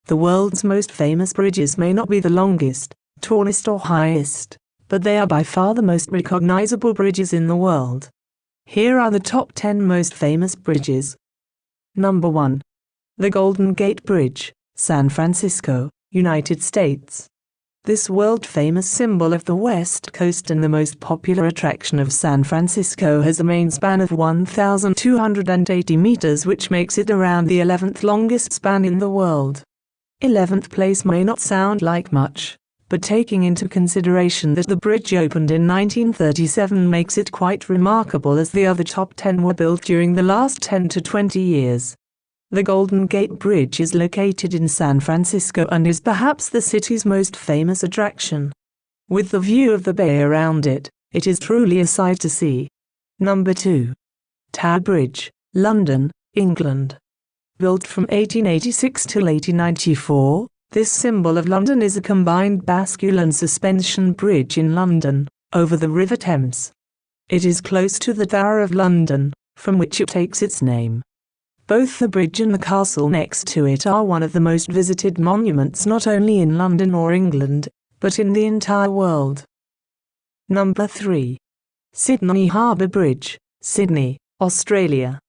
The world's most famous bridges may not be the longest, tallest or highest, but they are by far the most recognizable bridges in the world. Here are the top 10 most famous bridges. Number 1. The Golden Gate Bridge, San Francisco, United States. This world-famous symbol of the West Coast and the most popular attraction of San Francisco has a main span of 1,280 meters, which makes it around the 11th longest span in the world. 11th place may not sound like much, but taking into consideration that the bridge opened in 1937 makes it quite remarkable, as the other top 10 were built during the last 10 to 20 years. The Golden Gate Bridge is located in San Francisco and is perhaps the city's most famous attraction. With the view of the bay around it, it is truly a sight to see. Number 2. Tower Bridge, London, England. Built from 1886 till 1894, this symbol of London is a combined bascule and suspension bridge in London, over the River Thames. It is close to the Tower of London, from which it takes its name. Both the bridge and the castle next to it are one of the most visited monuments not only in London or England, but in the entire world. Number 3. Sydney Harbour Bridge, Sydney, Australia.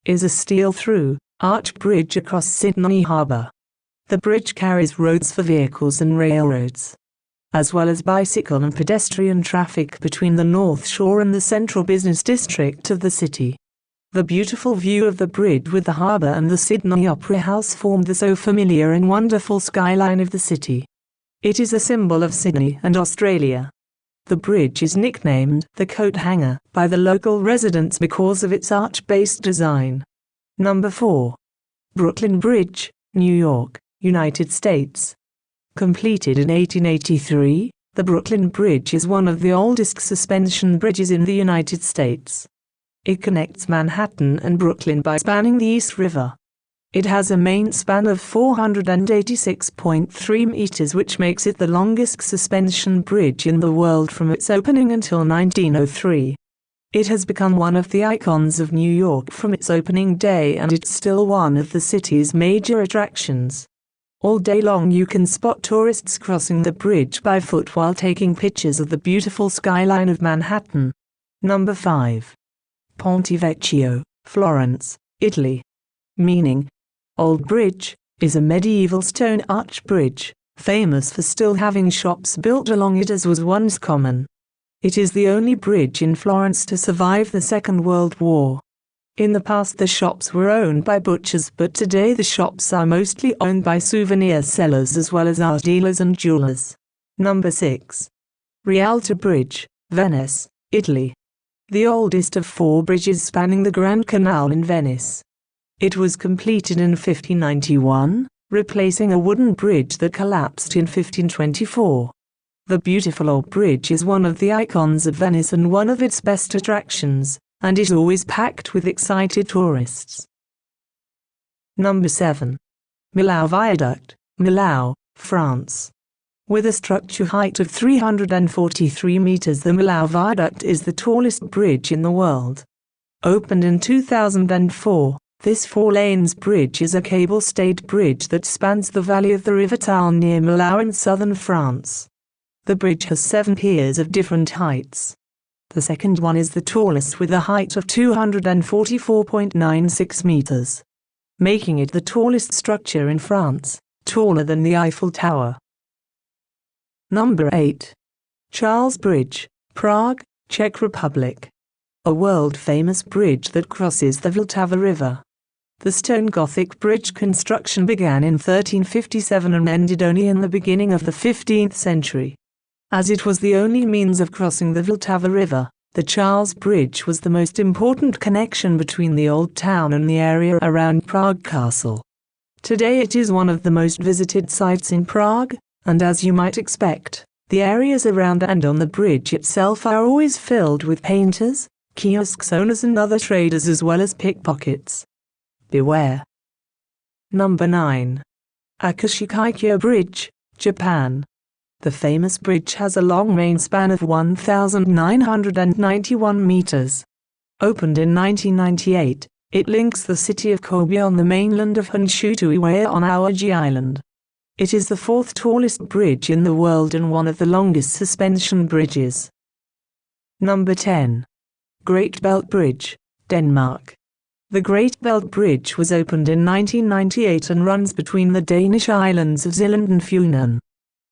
Is a steel-through, arch bridge across Sydney Harbour. The bridge carries roads for vehicles and railroads, as well as bicycle and pedestrian traffic between the North Shore and the central business district of the city. The beautiful view of the bridge with the harbour and the Sydney Opera House form the so familiar and wonderful skyline of the city. It is a symbol of Sydney and Australia. The bridge is nicknamed the Coat Hanger by the local residents because of its arch-based design. Number 4. Brooklyn Bridge, New York, United States. Completed in 1883, the Brooklyn Bridge is one of the oldest suspension bridges in the United States. It connects Manhattan and Brooklyn by spanning the East River. It has a main span of 486.3 meters, which makes it the longest suspension bridge in the world from its opening until 1903. It has become one of the icons of New York from its opening day, and it's still one of the city's major attractions. All day long you can spot tourists crossing the bridge by foot while taking pictures of the beautiful skyline of Manhattan. Number 5. Ponte Vecchio, Florence, Italy. Meaning, Old Bridge, is a medieval stone arch bridge, famous for still having shops built along it as was once common. It is the only bridge in Florence to survive the Second World War. In the past the shops were owned by butchers, but today the shops are mostly owned by souvenir sellers as well as art dealers and jewelers. Number 6. Rialto Bridge, Venice, Italy. The oldest of 4 bridges spanning the Grand Canal in Venice. It was completed in 1591, replacing a wooden bridge that collapsed in 1524. The beautiful old bridge is one of the icons of Venice and one of its best attractions, and is always packed with excited tourists. Number 7. Millau Viaduct, Millau, France. With a structure height of 343 meters, the Millau Viaduct is the tallest bridge in the world. Opened in 2004, this 4-lanes bridge is a cable-stayed bridge that spans the valley of the River Tarn near Millau in southern France. The bridge has 7 piers of different heights. The second one is the tallest with a height of 244.96 meters, making it the tallest structure in France, taller than the Eiffel Tower. Number 8. Charles Bridge, Prague, Czech Republic. A world-famous bridge that crosses the Vltava River. The stone Gothic bridge construction began in 1357 and ended only in the beginning of the 15th century. As it was the only means of crossing the Vltava River, the Charles Bridge was the most important connection between the old town and the area around Prague Castle. Today it is one of the most visited sites in Prague, and as you might expect, the areas around and on the bridge itself are always filled with painters, kiosks owners and other traders as well as pickpockets. Beware. Number 9. Akashikaikyo Bridge, Japan. The famous bridge has a long main span of 1,991 meters. Opened in 1998, it links the city of Kobe on the mainland of Honshu to Iwaya on Awaji Island. It is the fourth tallest bridge in the world and one of the longest suspension bridges. Number 10. Great Belt Bridge, Denmark. The Great Belt Bridge was opened in 1998 and runs between the Danish islands of Zealand and Funen.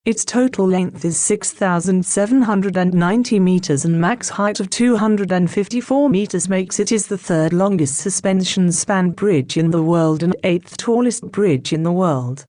Its total length is 6,790 meters and max height of 254 meters makes it is the third longest suspension span bridge in the world and eighth tallest bridge in the world.